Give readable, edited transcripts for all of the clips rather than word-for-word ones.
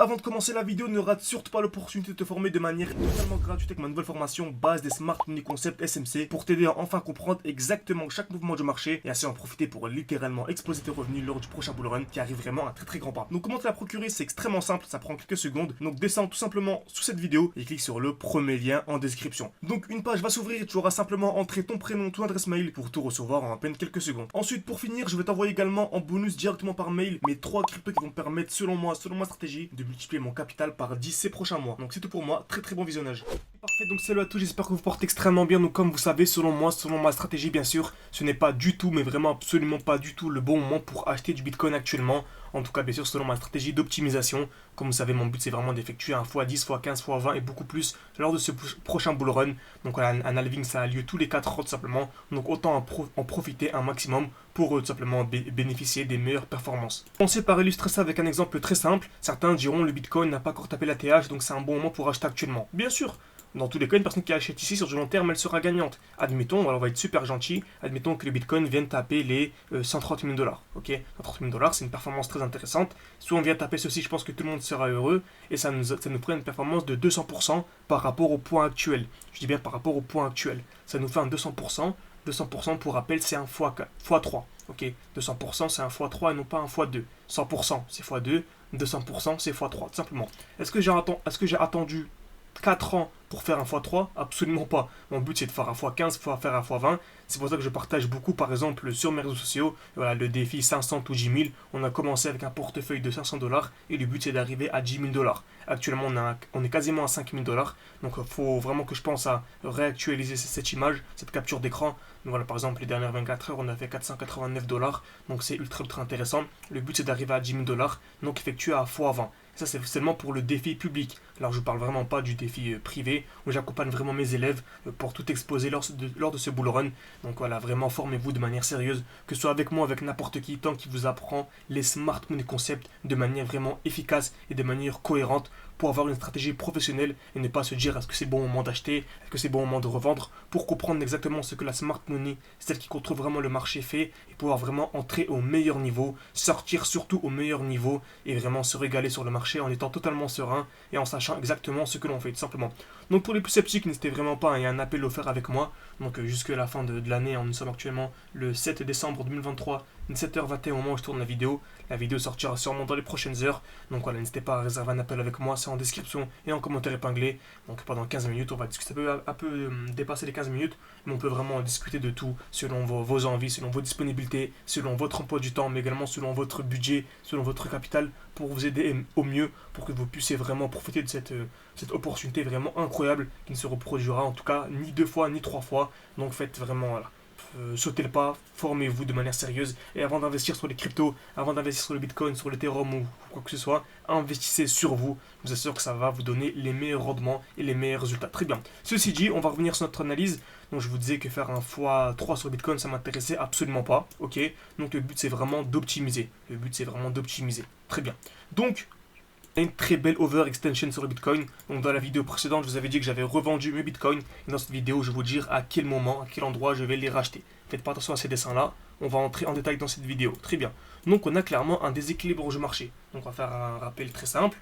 avant de commencer la vidéo, ne rate surtout pas l'opportunité de te former de manière totalement gratuite avec ma nouvelle formation base des Smart Money Concept SMC pour t'aider à enfin comprendre exactement chaque mouvement du marché et ainsi en profiter pour littéralement exploser tes revenus lors du prochain bull run qui arrive vraiment à très grand pas. Donc comment te la procurer, c'est extrêmement simple, ça prend quelques secondes. Donc descends tout simplement sous cette vidéo et clique sur le premier lien en description. Donc une page va s'ouvrir et tu auras simplement entré ton prénom, ton adresse mail pour tout recevoir en à peine quelques secondes. Ensuite pour finir, je vais t'envoyer également en bonus directement par mail mes 3 cryptos qui vont me permettre selon moi, selon ma stratégie, de multiplier mon capital par 10 ces prochains mois. Donc c'est tout pour moi, très bon visionnage. Parfait, donc salut à tous, j'espère que vous portez extrêmement bien. Donc comme vous savez, selon moi, selon ma stratégie bien sûr, ce n'est pas du tout, mais vraiment absolument pas du tout le bon moment pour acheter du Bitcoin actuellement. En tout cas, bien sûr, selon ma stratégie d'optimisation. Comme vous savez, mon but c'est vraiment d'effectuer un x10, x15, x20 et beaucoup plus lors de ce prochain bull run. Donc voilà, un halving ça a lieu tous les 4 ans tout simplement. Donc autant en profiter un maximum pour tout simplement bénéficier des meilleures performances. Commencer par illustrer ça avec un exemple très simple. Certains diront le Bitcoin n'a pas encore tapé la TH, donc c'est un bon moment pour acheter actuellement. Bien sûr. Dans tous les cas, une personne qui achète ici sur du long terme, elle sera gagnante. Admettons, alors on va être super gentil, admettons que le Bitcoin vienne taper les 130 000 $. Ok, 130 000 $, c'est une performance très intéressante. Si on vient taper ceci, je pense que tout le monde sera heureux et ça nous ferait une performance de 200% par rapport au point actuel. Je dis bien par rapport au point actuel. Ça nous fait un 200%. 200% pour rappel, c'est un x3. Ok, 200% c'est un x3 et non pas un x2. 100% c'est x2, 200% c'est x3, tout simplement. Est-ce que j'ai attendu 4 ans pour faire un x3? Absolument pas. Mon but c'est de faire un x15, faire un x20. C'est pour ça que je partage beaucoup, par exemple, sur mes réseaux sociaux, voilà, le défi 500 ou 10 000. On a commencé avec un portefeuille de 500 $ et le but c'est d'arriver à 10 000 $. Actuellement, on est quasiment à 5 000 $. Donc il faut vraiment que je pense à réactualiser cette image, cette capture d'écran. Donc voilà, par exemple, les dernières 24 heures, on a fait 489 $. Donc c'est ultra intéressant. Le but c'est d'arriver à 10 000 $, donc effectué à x20. Ça, c'est seulement pour le défi public. Alors, je ne parle vraiment pas du défi privé, où j'accompagne vraiment mes élèves pour tout exposer lors de ce bull run. Donc voilà, vraiment formez-vous de manière sérieuse, que ce soit avec moi, avec n'importe qui, tant qu'il vous apprend les Smart Money Concepts de manière vraiment efficace et de manière cohérente pour avoir une stratégie professionnelle et ne pas se dire est-ce que c'est bon moment d'acheter, est-ce que c'est bon moment de revendre, pour comprendre exactement ce que la Smart Money, celle qui contrôle vraiment le marché, fait et pouvoir vraiment entrer au meilleur niveau, sortir surtout au meilleur niveau et vraiment se régaler sur le marché en étant totalement serein et en sachant exactement ce que l'on fait tout simplement. Donc pour les plus sceptiques, n'hésitez vraiment pas, il y a un appel offert avec moi. Donc jusqu'à la fin de l'année, nous sommes actuellement le 7 décembre 2023, 17h21 au moment où je tourne la vidéo. La vidéo sortira sûrement dans les prochaines heures. Donc voilà, n'hésitez pas à réserver un appel avec moi, c'est en description et en commentaire épinglé. Donc pendant 15 minutes, on va discuter, ça peut un peu dépasser les 15 minutes, mais on peut vraiment discuter de tout selon vos envies, selon vos disponibilités, selon votre emploi du temps, mais également selon votre budget, selon votre capital, pour vous aider au mieux, pour que vous puissiez vraiment profiter de cette opportunité vraiment incroyable qui ne se reproduira en tout cas ni 2 fois ni 3 fois. Donc faites vraiment, voilà, sautez le pas, formez-vous de manière sérieuse et avant d'investir sur les cryptos, avant d'investir sur le Bitcoin, sur l'Ethereum ou quoi que ce soit, investissez sur vous. Je vous assure que ça va vous donner les meilleurs rendements et les meilleurs résultats. Très bien. Ceci dit, on va revenir sur notre analyse. Donc je vous disais que faire un x3 sur le Bitcoin, ça m'intéressait absolument pas. Ok. Donc le but c'est vraiment d'optimiser. Très bien. Donc une très belle overextension sur le Bitcoin. Donc dans la vidéo précédente, je vous avais dit que j'avais revendu mes Bitcoins. Et dans cette vidéo, je vais vous dire à quel moment, à quel endroit je vais les racheter. Faites pas attention à ces dessins-là. On va entrer en détail dans cette vidéo. Très bien. Donc on a clairement un déséquilibre du marché. Donc on va faire un rappel très simple.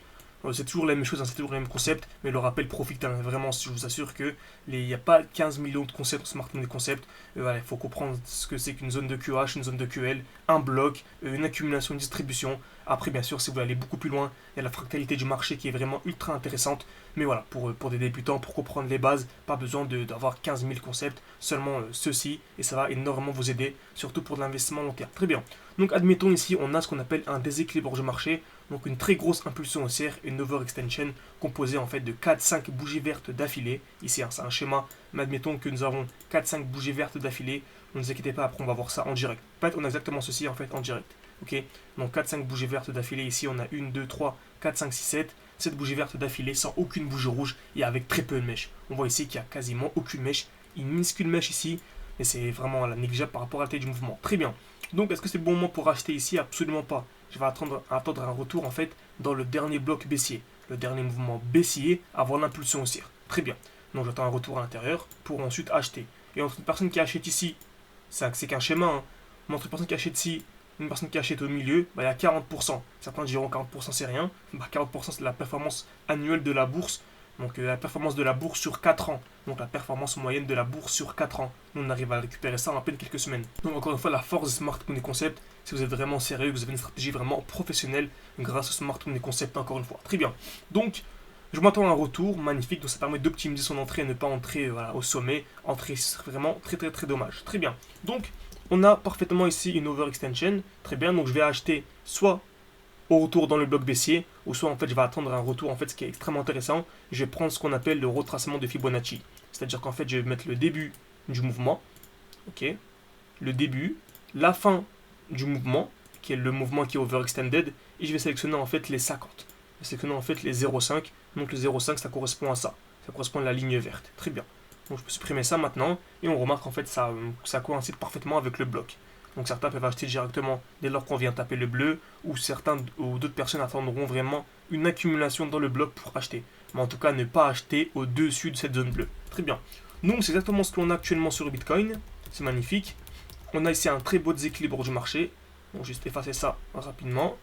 C'est toujours la même chose, c'est toujours le même concept, mais le rappel profite vraiment, je vous assure que il n'y a pas 15 millions de concepts, Smart Money Concept. Voilà, il faut comprendre ce que c'est qu'une zone de QH, une zone de QL, un bloc, une accumulation, une distribution. Après, bien sûr, si vous voulez aller beaucoup plus loin, il y a la fractalité du marché qui est vraiment ultra intéressante. Mais voilà, pour des débutants, pour comprendre les bases, pas besoin d'avoir 15 000 concepts, seulement ceci, et ça va énormément vous aider, surtout pour de l'investissement long terme. Très bien. Donc admettons ici, on a ce qu'on appelle un déséquilibre du marché, donc une très grosse impulsion haussière, une overextension composée en fait de 4-5 bougies vertes d'affilée. Ici, c'est un schéma, mais admettons que nous avons 4-5 bougies vertes d'affilée. Ne vous inquiétez pas, après on va voir ça en direct. En fait, on a exactement ceci en fait en direct. Ok, donc 4-5 bougies vertes d'affilée. Ici, on a 1, 2, 3, 4, 5, 6, 7. 7 bougies vertes d'affilée sans aucune bougie rouge et avec très peu de mèches. On voit ici qu'il n'y a quasiment aucune mèche. Une minuscule mèche ici, mais c'est vraiment négligeable par rapport à la taille du mouvement. Très bien. Donc, est-ce que c'est le bon moment pour acheter ici? Absolument pas. Je vais attendre un retour en fait dans le dernier bloc baissier. Le dernier mouvement baissier avant l'impulsion haussière. Très bien. Donc, j'attends un retour à l'intérieur pour ensuite acheter. Et entre une personne qui achète ici, c'est qu'un schéma, hein, mais entre une personne qui achète ici une personne qui achète au milieu, bah, il y a 40%. Certains diront 40% c'est rien. Bah, 40% c'est la performance annuelle de la bourse. Donc la performance de la bourse sur 4 ans. Donc la performance moyenne de la bourse sur 4 ans. Nous, on arrive à récupérer ça en à peine quelques semaines. Donc encore une fois, la force de Smart Money Concept, si vous êtes vraiment sérieux, que vous avez une stratégie vraiment professionnelle grâce au Smart Money Concept, encore une fois. Très bien. Donc, je m'attends à un retour magnifique. Donc ça permet d'optimiser son entrée et ne pas entrer voilà, au sommet. Entrer, ce serait vraiment très très très dommage. Très bien. Donc, on a parfaitement ici une overextension. Très bien. Donc je vais acheter soit au retour dans le bloc baissier, ou soit en fait je vais attendre un retour. En fait, ce qui est extrêmement intéressant, je vais prendre ce qu'on appelle le retracement de Fibonacci. C'est-à-dire qu'en fait je vais mettre le début du mouvement, ok, le début, la fin du mouvement, qui est le mouvement qui est overextended, et je vais sélectionner en fait les 50. Je vais sélectionner en fait les 0,5, donc le 0,5 ça correspond à ça, ça correspond à la ligne verte, très bien. Donc je peux supprimer ça maintenant, et on remarque en fait ça coïncide parfaitement avec le bloc. Donc certains peuvent acheter directement dès lors qu'on vient taper le bleu, ou certains ou d'autres personnes attendront vraiment une accumulation dans le bloc pour acheter. Mais en tout cas, ne pas acheter au-dessus de cette zone bleue. Très bien. Donc c'est exactement ce qu'on a actuellement sur le Bitcoin. C'est magnifique. On a ici un très beau déséquilibre du marché. Donc juste effacer ça rapidement.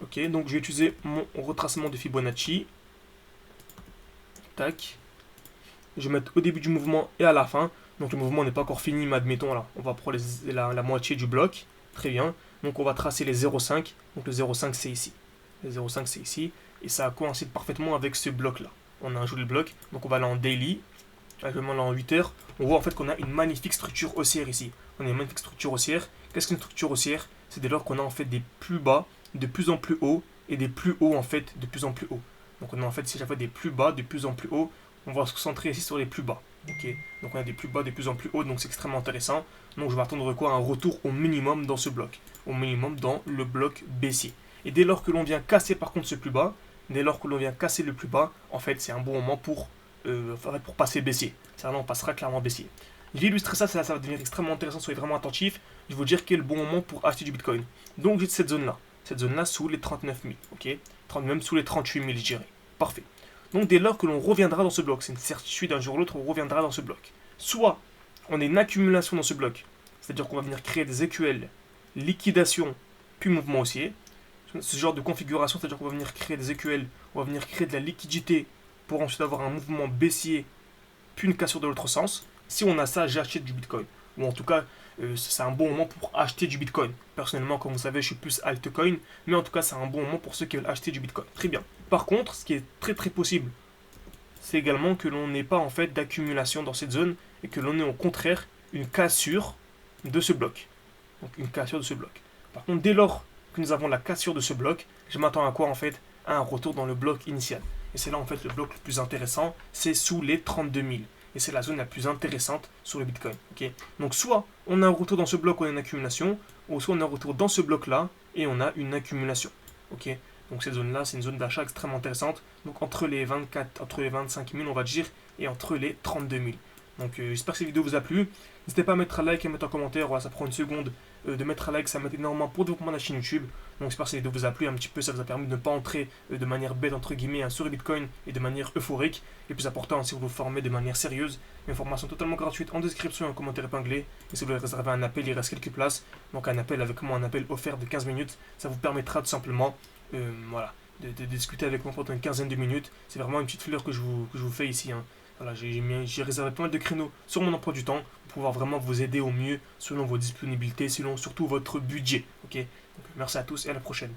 Ok, donc je vais utiliser mon retracement de Fibonacci. Tac. Je vais mettre au début du mouvement et à la fin. Donc le mouvement n'est pas encore fini, mais admettons là, on va prendre la moitié du bloc. Très bien. Donc on va tracer les 0,5. Donc le 0,5 c'est ici. Le 0,5 c'est ici. Et ça coïncide parfaitement avec ce bloc là. On a un joli bloc. Donc on va aller en daily. Actuellement là en 8 heures. On voit en fait qu'on a une magnifique structure haussière ici. On a une magnifique structure haussière. Qu'est-ce qu'une structure haussière? C'est dès lors qu'on a en fait des plus bas, de plus en plus haut, et des plus hauts en fait, de plus en plus haut. Donc on a en fait si chaque fois des plus bas, de plus en plus haut. On va se concentrer ici sur les plus bas. Ok, donc on a des plus bas de plus en plus haut, donc c'est extrêmement intéressant. Donc je vais attendre quoi? Un retour au minimum dans ce bloc, au minimum dans le bloc baissier. Et dès lors que l'on vient casser par contre ce plus bas, dès lors que l'on vient casser le plus bas, en fait c'est un bon moment pour passer baissier. C'est là on passera clairement baissier. Je vais illustrer ça, ça va devenir extrêmement intéressant, soyez vraiment attentifs. Je vais vous dire quel est le bon moment pour acheter du Bitcoin. Donc j'ai cette zone-là sous les 39 000, ok, même sous les 38 000 je dirais. Parfait. Donc dès lors que l'on reviendra dans ce bloc, c'est une certitude, un jour ou l'autre on reviendra dans ce bloc. Soit on a une accumulation dans ce bloc, c'est-à-dire qu'on va venir créer des EQL, liquidation, puis mouvement haussier. Ce genre de configuration, c'est-à-dire qu'on va venir créer des EQL, on va venir créer de la liquidité pour ensuite avoir un mouvement baissier, puis une cassure de l'autre sens. Si on a ça, j'achète du Bitcoin. Ou en tout cas, c'est un bon moment pour acheter du Bitcoin. Personnellement, comme vous savez, je suis plus altcoin, mais en tout cas, c'est un bon moment pour ceux qui veulent acheter du Bitcoin. Très bien. Par contre, ce qui est très très possible, c'est également que l'on n'ait pas en fait d'accumulation dans cette zone et que l'on ait au contraire une cassure de ce bloc. Donc une cassure de ce bloc. Par contre, dès lors que nous avons la cassure de ce bloc, je m'attends à quoi en fait? À un retour dans le bloc initial. Et c'est là en fait le bloc le plus intéressant, c'est sous les 32 000. Et c'est la zone la plus intéressante sur le Bitcoin. Okay, donc soit on a un retour dans ce bloc, on a une accumulation, ou soit on a un retour dans ce bloc-là et on a une accumulation. Okay, donc cette zone-là, c'est une zone d'achat extrêmement intéressante. Donc entre les 25 000, on va dire, et entre les 32 000. Donc j'espère que cette vidéo vous a plu. N'hésitez pas à mettre un like et à mettre un commentaire. Voilà, ça prend une seconde de mettre un like, ça m'aide énormément pour développer la chaîne YouTube. Donc j'espère que cette vidéo vous a plu un petit peu, ça vous a permis de ne pas entrer de manière bête entre guillemets sur le Bitcoin et de manière euphorique. Et plus important, si vous vous formez de manière sérieuse, une formation totalement gratuite en description et en commentaire épinglé. Et si vous voulez réserver un appel, il reste quelques places. Donc un appel avec moi, un appel offert de 15 minutes, ça vous permettra tout simplement voilà, de discuter avec moi pendant une quinzaine de minutes. C'est vraiment une petite fleur que je vous fais ici. Hein. Voilà, j'ai réservé pas mal de créneaux sur mon emploi du temps pour pouvoir vraiment vous aider au mieux selon vos disponibilités, selon surtout votre budget. Ok, donc, merci à tous et à la prochaine.